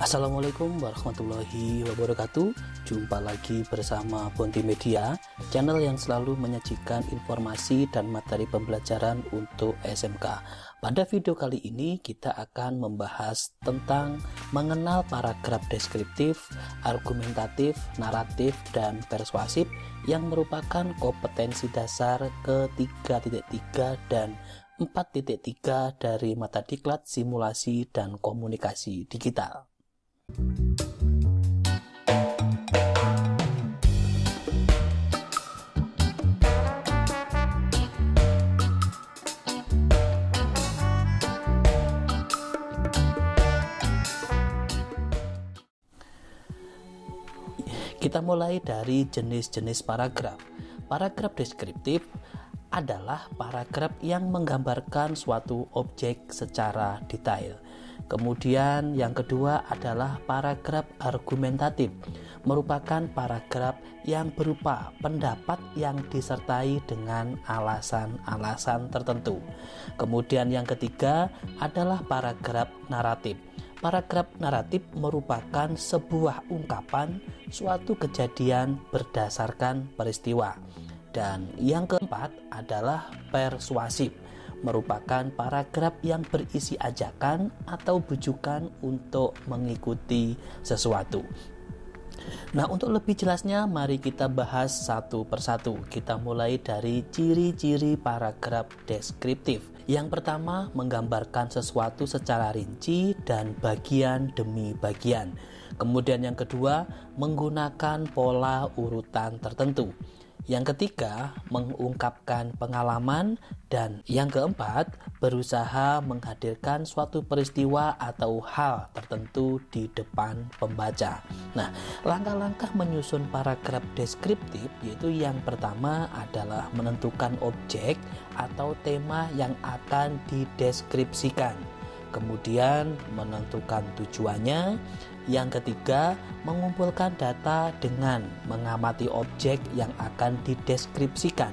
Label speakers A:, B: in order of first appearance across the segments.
A: Assalamualaikum warahmatullahi wabarakatuh. Jumpa lagi bersama Bonti Media, channel yang selalu menyajikan informasi dan materi pembelajaran untuk SMK. Pada video kali ini kita akan membahas tentang mengenal paragraf deskriptif, argumentatif, naratif, dan persuasif yang merupakan kompetensi dasar ke 3.3 dan 4.3 dari mata diklat simulasi dan komunikasi digital. Kita mulai dari jenis-jenis paragraf. Paragraf deskriptif adalah paragraf yang menggambarkan suatu objek secara detail. Kemudian yang kedua adalah paragraf argumentatif, merupakan paragraf yang berupa pendapat yang disertai dengan alasan-alasan tertentu. Kemudian yang ketiga adalah paragraf naratif. Paragraf naratif merupakan sebuah ungkapan suatu kejadian berdasarkan peristiwa. Dan yang keempat adalah persuasif, merupakan paragraf yang berisi ajakan atau bujukan untuk mengikuti sesuatu. Nah, untuk lebih jelasnya mari kita bahas satu persatu. Kita mulai dari ciri-ciri paragraf deskriptif. Yang pertama, menggambarkan sesuatu secara rinci dan bagian demi bagian. Kemudian yang kedua, menggunakan pola urutan tertentu. Yang ketiga, mengungkapkan pengalaman. Dan yang keempat, berusaha menghadirkan suatu peristiwa atau hal tertentu di depan pembaca. Nah, langkah-langkah menyusun paragraf deskriptif yaitu yang pertama adalah menentukan objek atau tema yang akan dideskripsikan. Kemudian menentukan tujuannya. Yang ketiga, mengumpulkan data dengan mengamati objek yang akan dideskripsikan.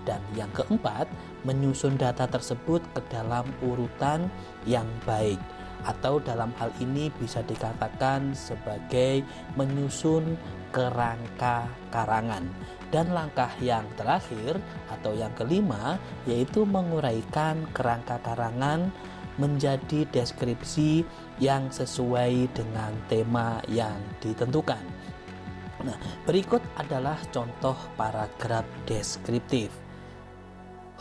A: Dan yang keempat, menyusun data tersebut ke dalam urutan yang baik. Atau dalam hal ini bisa dikatakan sebagai menyusun kerangka karangan. Dan langkah yang terakhir atau yang kelima yaitu menguraikan kerangka karangan menjadi deskripsi yang sesuai dengan tema yang ditentukan. Nah, berikut adalah contoh paragraf deskriptif.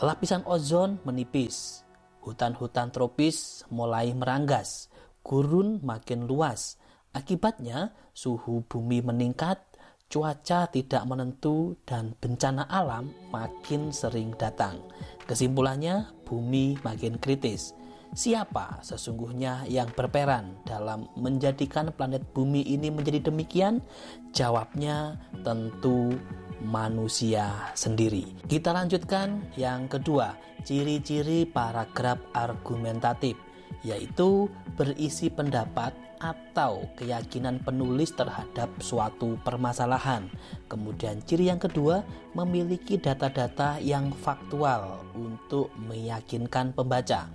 A: Lapisan ozon menipis, hutan-hutan tropis mulai meranggas, gurun makin luas. Akibatnya, suhu bumi meningkat, cuaca tidak menentu, dan bencana alam makin sering datang. Kesimpulannya, bumi makin kritis. Siapa sesungguhnya yang berperan dalam menjadikan planet bumi ini menjadi demikian? Jawabnya tentu manusia sendiri. Kita lanjutkan yang kedua, ciri-ciri paragraf argumentatif, yaitu berisi pendapat atau keyakinan penulis terhadap suatu permasalahan. Kemudian ciri yang kedua, memiliki data-data yang faktual untuk meyakinkan pembaca.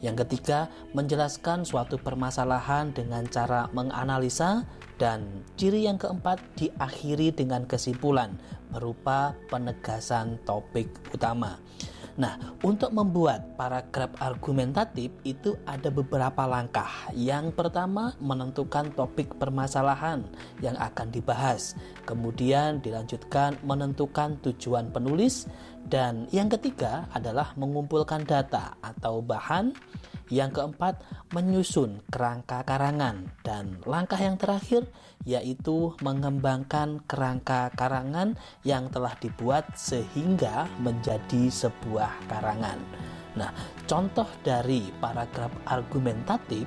A: Yang ketiga, menjelaskan suatu permasalahan dengan cara menganalisa. Dan ciri yang keempat diakhiri dengan kesimpulan berupa penegasan topik utama. Nah, untuk membuat paragraf argumentatif itu ada beberapa langkah. Yang pertama, menentukan topik permasalahan yang akan dibahas. Kemudian dilanjutkan menentukan tujuan penulis. Dan yang ketiga adalah mengumpulkan data atau bahan. Yang keempat, menyusun kerangka karangan. Dan langkah yang terakhir yaitu mengembangkan kerangka karangan yang telah dibuat sehingga menjadi sebuah karangan. Nah, contoh dari paragraf argumentatif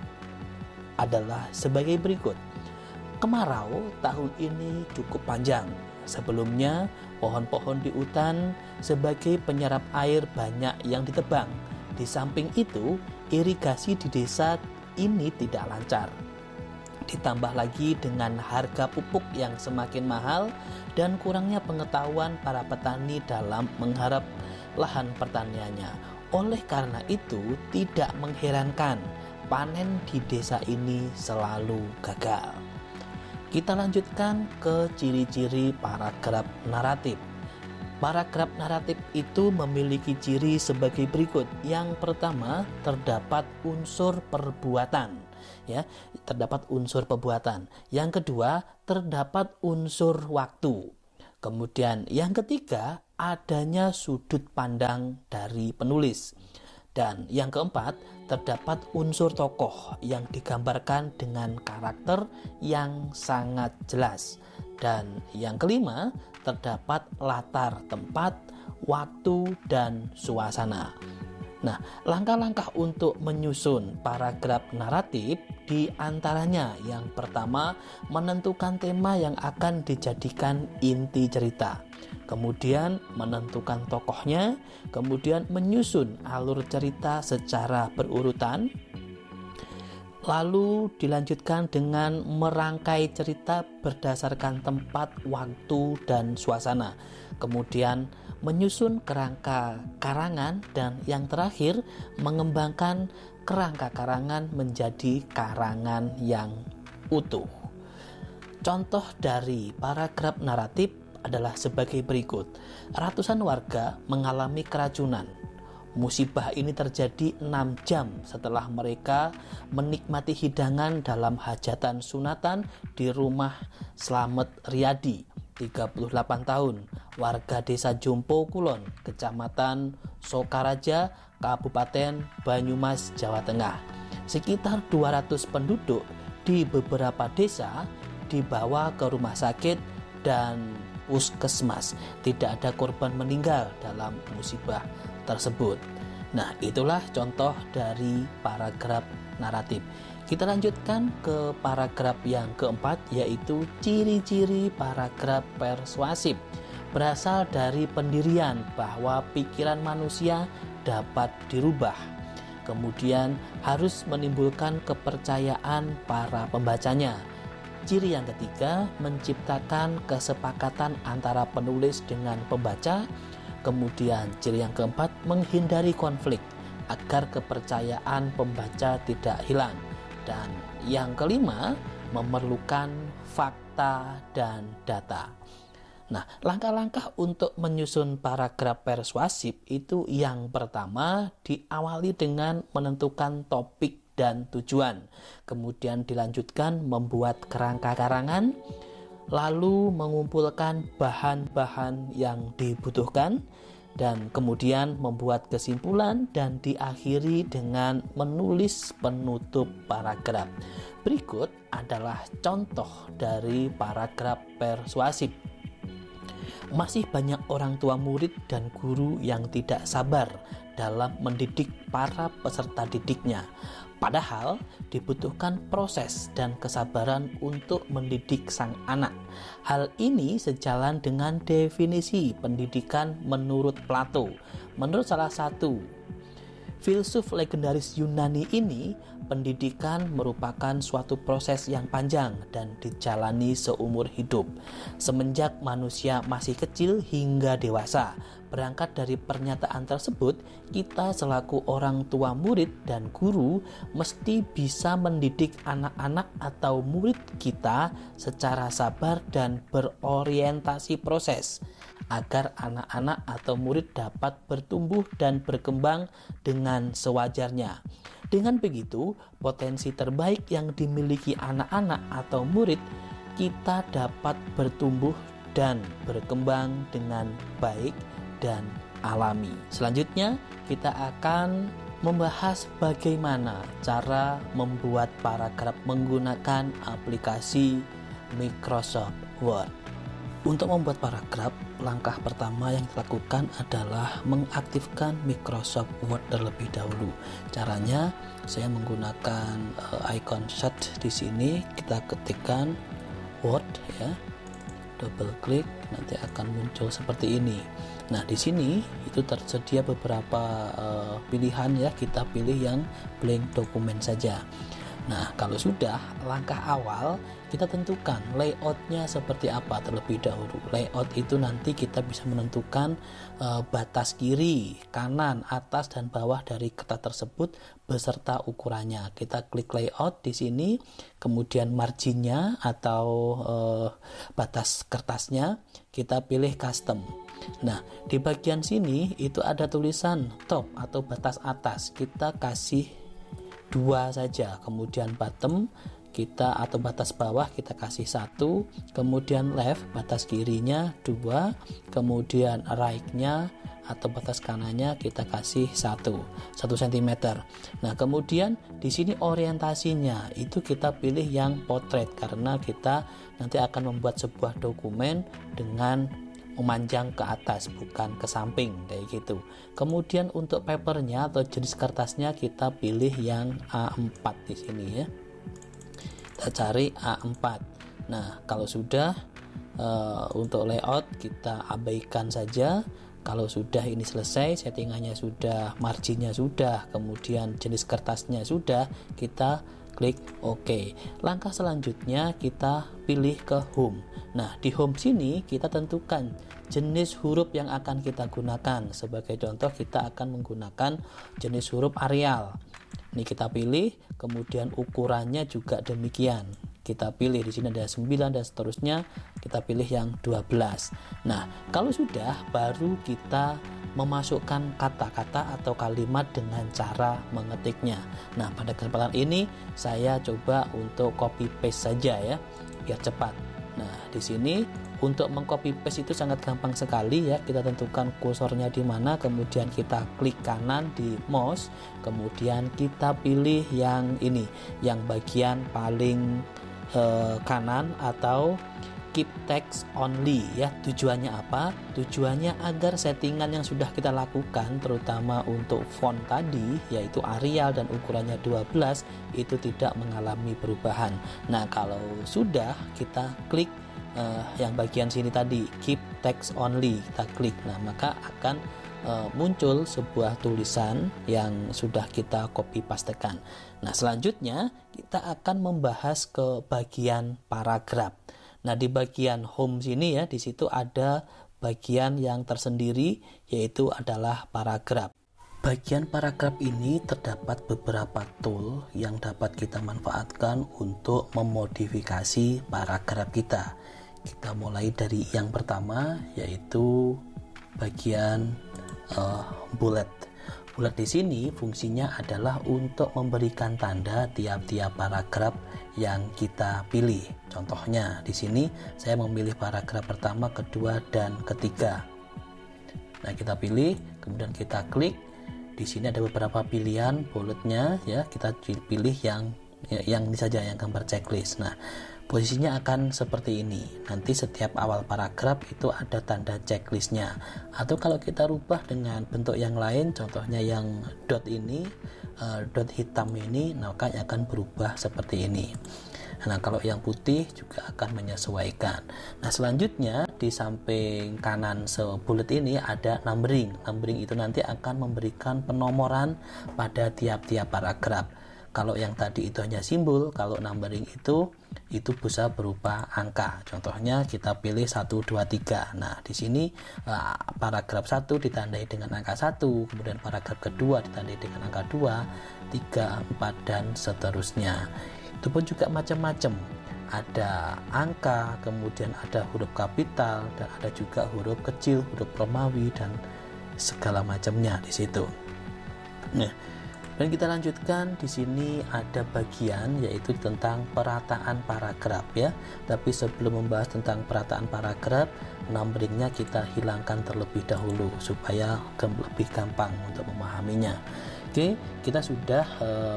A: adalah sebagai berikut. Kemarau tahun ini cukup panjang. Sebelumnya, pohon-pohon di hutan sebagai penyerap air banyak yang ditebang. Di samping itu, irigasi di desa ini tidak lancar. Ditambah lagi dengan harga pupuk yang semakin mahal dan kurangnya pengetahuan para petani dalam menggarap lahan pertaniannya. Oleh karena itu, tidak mengherankan panen di desa ini selalu gagal. Kita lanjutkan ke ciri-ciri paragraf naratif. Paragraf naratif itu memiliki ciri sebagai berikut. Yang pertama, terdapat unsur perbuatan. Ya, terdapat unsur perbuatan. Yang kedua, terdapat unsur waktu. Kemudian yang ketiga, adanya sudut pandang dari penulis. Dan yang keempat, terdapat unsur tokoh yang digambarkan dengan karakter yang sangat jelas. Dan yang kelima, terdapat latar tempat, waktu, dan suasana. Nah, langkah-langkah untuk menyusun paragraf naratif diantaranya yang pertama, menentukan tema yang akan dijadikan inti cerita. Kemudian menentukan tokohnya, kemudian menyusun alur cerita secara berurutan. Lalu dilanjutkan dengan merangkai cerita berdasarkan tempat, waktu, dan suasana. Kemudian menyusun kerangka karangan, dan yang terakhir mengembangkan kerangka karangan menjadi karangan yang utuh. Contoh dari paragraf naratif adalah sebagai berikut. Ratusan warga mengalami keracunan. Musibah ini terjadi 6 jam setelah mereka menikmati hidangan dalam hajatan sunatan di rumah Slamet Riyadi, 38 tahun, warga desa Jompo Kulon, kecamatan Sokaraja, Kabupaten Banyumas, Jawa Tengah. Sekitar 200 penduduk di beberapa desa dibawa ke rumah sakit dan puskesmas. Tidak ada korban meninggal dalam musibah tersebut. Nah, itulah contoh dari paragraf naratif. Kita lanjutkan ke paragraf yang keempat, yaitu ciri-ciri paragraf persuasif. Berasal dari pendirian bahwa pikiran manusia dapat dirubah. Kemudian harus menimbulkan kepercayaan para pembacanya. Ciri yang ketiga, menciptakan kesepakatan antara penulis dengan pembaca. Kemudian ciri yang keempat, menghindari konflik agar kepercayaan pembaca tidak hilang. Dan yang kelima, memerlukan fakta dan data. Nah, langkah-langkah untuk menyusun paragraf persuasif itu yang pertama diawali dengan menentukan topik dan tujuan. Kemudian dilanjutkan membuat kerangka karangan, lalu mengumpulkan bahan-bahan yang dibutuhkan, dan kemudian membuat kesimpulan dan diakhiri dengan menulis penutup paragraf. Berikut adalah contoh dari paragraf persuasif. Masih banyak orang tua murid dan guru yang tidak sabar dalam mendidik para peserta didiknya. Padahal dibutuhkan proses dan kesabaran untuk mendidik sang anak. Hal ini sejalan dengan definisi pendidikan menurut Plato. Menurut salah satu filsuf legendaris Yunani ini, pendidikan merupakan suatu proses yang panjang dan dijalani seumur hidup. Semenjak manusia masih kecil hingga dewasa. Berangkat dari pernyataan tersebut, kita selaku orang tua murid dan guru mesti bisa mendidik anak-anak atau murid kita secara sabar dan berorientasi proses, agar anak-anak atau murid dapat bertumbuh dan berkembang dengan sewajarnya. Dengan begitu, potensi terbaik yang dimiliki anak-anak atau murid kita dapat bertumbuh dan berkembang dengan baik dan alami. Selanjutnya, kita akan membahas bagaimana cara membuat paragraf menggunakan aplikasi Microsoft Word. Untuk membuat paragraf, langkah pertama yang dilakukan adalah mengaktifkan Microsoft Word terlebih dahulu. Caranya, saya menggunakan icon search di sini. Kita ketikkan Word, ya, double klik, nanti akan muncul seperti ini. Nah, di sini itu tersedia beberapa pilihan, ya. Kita pilih yang blank dokumen saja. Nah, kalau sudah, langkah awal kita tentukan layoutnya seperti apa terlebih dahulu. Layout itu nanti kita bisa menentukan batas kiri, kanan, atas, dan bawah dari kertas tersebut beserta ukurannya. Kita klik layout di sini, kemudian marginnya atau batas kertasnya kita pilih custom. Nah, di bagian sini itu ada tulisan top atau batas atas. Kita kasih 2 saja, kemudian bottom kita atau batas bawah kita kasih 1, kemudian left batas kirinya 2, kemudian right-nya atau batas kanannya kita kasih 1 cm. Nah, kemudian di sini orientasinya itu kita pilih yang portrait karena kita nanti akan membuat sebuah dokumen dengan memanjang ke atas bukan ke samping kayak gitu. Kemudian untuk papernya atau jenis kertasnya kita pilih yang A4 di sini ya. Kita cari A4. Nah, kalau sudah untuk layout kita abaikan saja. Kalau sudah ini selesai, settingannya sudah, marginnya sudah, kemudian jenis kertasnya sudah, kita klik OK. Langkah selanjutnya kita pilih ke home. Nah, di home sini kita tentukan jenis huruf yang akan kita gunakan. Sebagai contoh kita akan menggunakan jenis huruf Arial. Ini kita pilih, kemudian ukurannya juga demikian. Kita pilih di sini ada 9 dan seterusnya, kita pilih yang 12. Nah, kalau sudah baru kita memasukkan kata-kata atau kalimat dengan cara mengetiknya. Nah, pada kesempatan ini saya coba untuk copy paste saja ya, biar cepat. Nah, di sini untuk mengcopy paste itu sangat gampang sekali ya. Kita tentukan kursornya di mana, kemudian kita klik kanan di mouse, kemudian kita pilih yang ini, yang bagian paling kanan atau keep text only ya. Tujuannya apa? Tujuannya agar settingan yang sudah kita lakukan terutama untuk font tadi yaitu Arial dan ukurannya 12 itu tidak mengalami perubahan. Nah, kalau sudah kita klik yang bagian sini tadi keep text only, kita klik, nah maka akan muncul sebuah tulisan yang sudah kita copy pastekan. Nah, selanjutnya kita akan membahas ke bagian paragraf. Nah, di bagian home sini ya, di situ ada bagian yang tersendiri yaitu adalah paragraf. Bagian paragraf ini terdapat beberapa tool yang dapat kita manfaatkan untuk memodifikasi paragraf kita. Kita mulai dari yang pertama yaitu bagian bullet. Bullet di sini fungsinya adalah untuk memberikan tanda tiap-tiap paragraf yang kita pilih. Contohnya di sini saya memilih paragraf pertama, kedua, dan ketiga. Nah, kita pilih, kemudian kita klik. Di sini ada beberapa pilihan bulletnya ya. Kita pilih yang ini saja, yang gambar checklist. Nah, posisinya akan seperti ini. Nanti setiap awal paragraf itu ada tanda checklistnya. Atau kalau kita rubah dengan bentuk yang lain, contohnya yang dot ini, dot hitam ini, maka akan berubah seperti ini. Nah, kalau yang putih juga akan menyesuaikan. Nah, selanjutnya di samping kanan bullet ini ada numbering. Numbering itu nanti akan memberikan penomoran pada tiap-tiap paragraf. Kalau yang tadi itu hanya simbol, kalau numbering itu bisa berupa angka. Contohnya kita pilih 1, 2, 3. Nah, di sini paragraf 1 ditandai dengan angka 1, kemudian paragraf kedua ditandai dengan angka 2, 3, 4, dan seterusnya. Itu pun juga macam-macam. Ada angka, kemudian ada huruf kapital, dan ada juga huruf kecil, huruf Romawi, dan segala macamnya di situ. Nah, dan kita lanjutkan, di sini ada bagian yaitu tentang perataan paragraf ya. Tapi sebelum membahas tentang perataan paragraf, numberingnya kita hilangkan terlebih dahulu supaya lebih gampang untuk memahaminya. Oke, kita sudah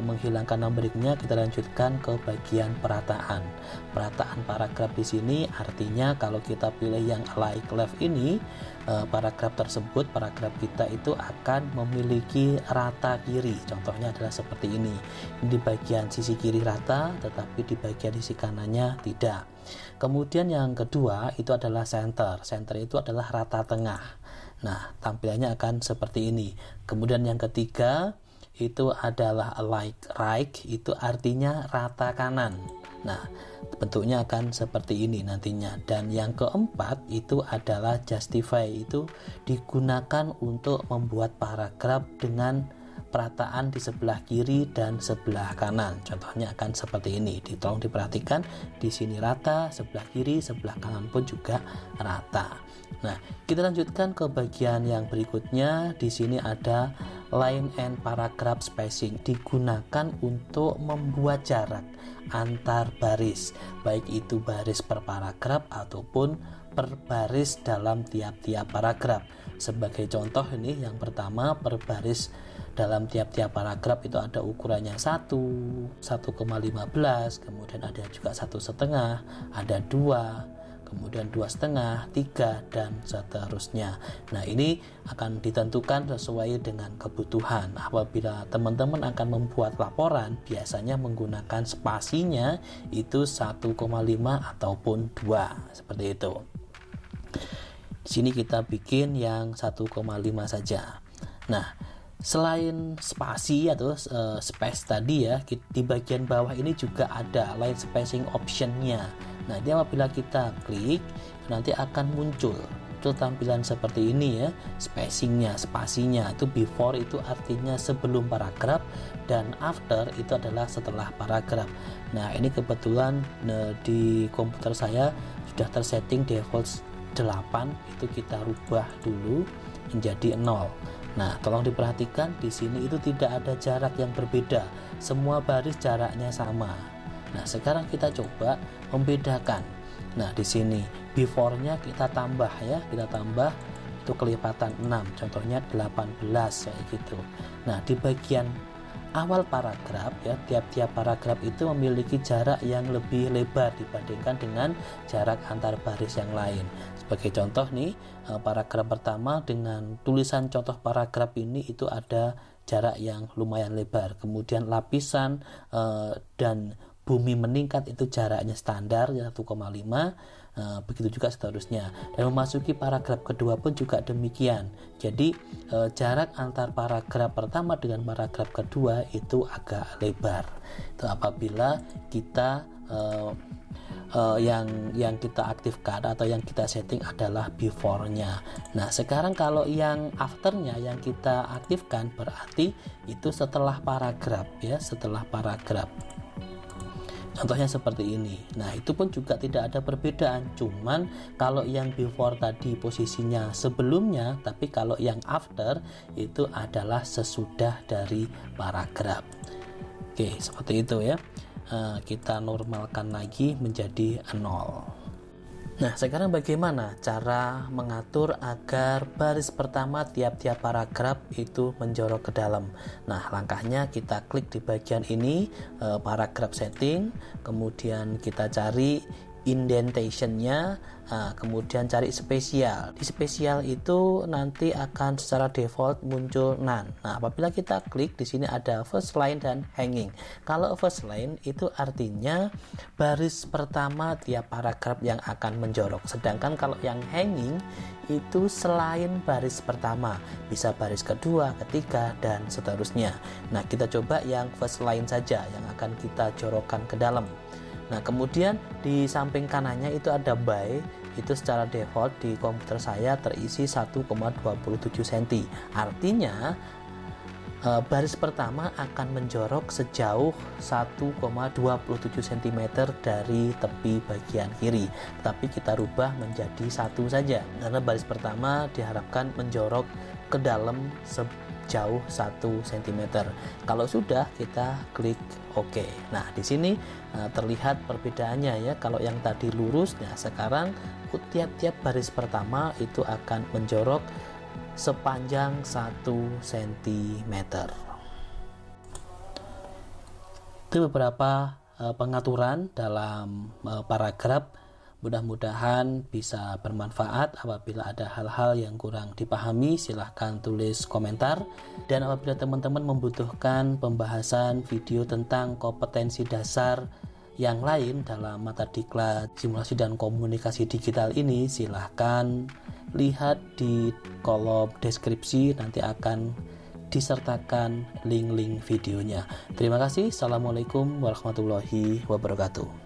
A: menghilangkan numberingnya, kita lanjutkan ke bagian perataan. Perataan paragraf di sini artinya kalau kita pilih yang like left ini, paragraf tersebut, paragraf kita itu akan memiliki rata kiri. Contohnya adalah seperti ini. Di bagian sisi kiri rata, tetapi di bagian sisi kanannya tidak. Kemudian yang kedua itu adalah center. Center itu adalah rata tengah. Nah, tampilannya akan seperti ini. Kemudian yang ketiga itu adalah like right, itu artinya rata kanan. Nah, bentuknya akan seperti ini nantinya. Dan yang keempat itu adalah justify, itu digunakan untuk membuat paragraf dengan perataan di sebelah kiri dan sebelah kanan. Contohnya akan seperti ini. Tolong diperhatikan, di sini rata, sebelah kiri, sebelah kanan pun juga rata. Nah, kita lanjutkan ke bagian yang berikutnya. Di sini ada line and paragraph spacing, digunakan untuk membuat jarak antar baris, baik itu baris per paragraf ataupun per baris dalam tiap-tiap paragraf. Sebagai contoh ini, yang pertama, per baris dalam tiap-tiap paragraf itu ada ukurannya 1,15, kemudian ada juga 1,5, ada 2, kemudian 2,5, 3, dan seterusnya. Nah, ini akan ditentukan sesuai dengan kebutuhan. Apabila teman-teman akan membuat laporan, biasanya menggunakan spasinya itu 1,5 ataupun 2, seperti itu. Di sini kita bikin yang 1,5 saja. Nah, selain spasi atau space tadi ya, di bagian bawah ini juga ada line spacing optionnya. Nah, dia apabila kita klik nanti akan muncul tampilan seperti ini ya, spacingnya, spasinya. Itu before itu artinya sebelum paragraf, dan after itu adalah setelah paragraf. Nah, ini kebetulan di komputer saya sudah tersetting default 8, itu kita rubah dulu menjadi 0. Nah, tolong diperhatikan di sini itu tidak ada jarak yang berbeda. Semua baris jaraknya sama. Nah, sekarang kita coba membedakan. Nah, di sini before-nya kita tambah ya, kita tambah itu kelipatan 6. Contohnya 18 kayak gitu. Nah, di bagian awal paragraf ya, tiap-tiap paragraf itu memiliki jarak yang lebih lebar dibandingkan dengan jarak antar baris yang lain. Sebagai contoh nih, paragraf pertama dengan tulisan contoh paragraf ini itu ada jarak yang lumayan lebar. Kemudian lapisan dan bumi meningkat itu jaraknya standar 1,5, begitu juga seterusnya. Dan memasuki paragraf kedua pun juga demikian. Jadi jarak antar paragraf pertama dengan paragraf kedua itu agak lebar. Itu apabila kita yang kita aktifkan atau yang kita setting adalah before-nya. Nah, sekarang kalau yang after-nya yang kita aktifkan berarti itu setelah paragraf ya, setelah paragraf. Contohnya seperti ini. Nah, itu pun juga tidak ada perbedaan, cuman kalau yang before tadi posisinya sebelumnya, tapi kalau yang after itu adalah sesudah dari paragraf. Oke, seperti itu ya. Kita normalkan lagi menjadi 0. Nah, sekarang bagaimana cara mengatur agar baris pertama tiap-tiap paragraf itu menjorok ke dalam? Nah, langkahnya kita klik di bagian ini, paragraf setting, kemudian kita cari indentation-nya, kemudian cari spesial. Di spesial itu nanti akan secara default muncul none. Nah, apabila kita klik di sini ada first line dan hanging. Kalau first line itu artinya baris pertama tiap paragraf yang akan menjorok. Sedangkan kalau yang hanging itu selain baris pertama, bisa baris kedua, ketiga, dan seterusnya. Nah, kita coba yang first line saja yang akan kita jorokkan ke dalam. Nah, kemudian di samping kanannya itu ada by, itu secara default di komputer saya terisi 1,27 cm. Artinya baris pertama akan menjorok sejauh 1,27 cm dari tepi bagian kiri. Tapi kita rubah menjadi 1 saja karena baris pertama diharapkan menjorok ke dalam sejauh 1 cm. Kalau sudah, kita klik OK. Nah, di sini terlihat perbedaannya ya. Kalau yang tadi lurus, nah sekarang tiap-tiap baris pertama itu akan menjorok sepanjang 1 cm. Itu beberapa pengaturan dalam paragraf. Mudah-mudahan bisa bermanfaat. Apabila ada hal-hal yang kurang dipahami, silahkan tulis komentar. Dan apabila teman-teman membutuhkan pembahasan video tentang kompetensi dasar yang lain dalam mata diklat simulasi dan komunikasi digital ini, silahkan lihat di kolom deskripsi. Nanti akan disertakan link-link videonya. Terima kasih. Assalamualaikum warahmatullahi wabarakatuh.